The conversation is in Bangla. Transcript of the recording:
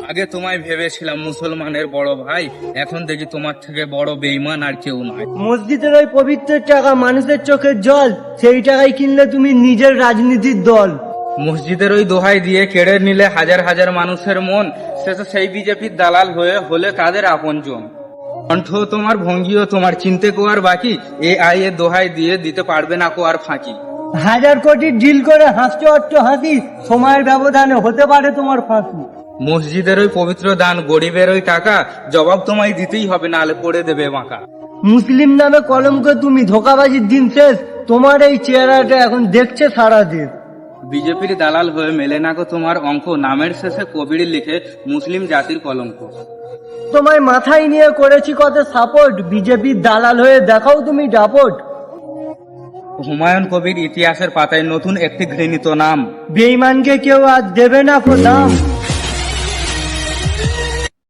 আগে তোমায় ভেবেছিলাম মুসলমানের বড় ভাই, এখন দেখি তোমার থেকে বড় বেঈমান আর কেউ নয়। মসজিদের ওই পবিত্র টাকা মানুষের চোখের জল, সেই টাকায় কিনলে তুমি নিজের রাজনীতির দল। মসজিদের ওই দোহাই দিয়ে কেড়ে নিলে হাজার হাজার মানুষের মন, শেষে সেই বিজেপির দালাল হয়ে হলে তাদের আপনজন। কণ্ঠ তোমার, ভঙ্গিও তোমার, চিনতে কো আর বাকি, AI এর দোহাই দিয়ে দিতে পারবে না কো আর ফাঁকি। হাজার কোটি ডিল করে হাসতে অট্ট হাসি, সময়ের ব্যবধানে হতে পারে তোমার ফাঁসি। মসজিদের ওই পবিত্র দান, গরিবের ওই টাকা, জবাব তোমায় দিতেই হবে, নালে পড়ে দেবে বাঁকা। মুসলিম নামে কলঙ্ক তুমি, ধোকাবাজির দিন শেষ, তোমার এই চেহারাটা এখন দেখছে সারা দেশ। বিজেপির দালাল হয়ে মেলে না গো তোমার অঙ্ক, নামের শেষে কবির লিখে মুসলিম জাতির কলঙ্ক। তোমায় মাথায় নিয়ে করেছি কত সাপোর্ট, বিজেপির দালাল হয়ে দেখাও তুমি ডাপট। হুমায়ুন কবির ইতিহাসের পাতায় নতুন একটি ঘৃণিত নাম। বেঈমানকে কেউ আজ দেবে না কো দাম।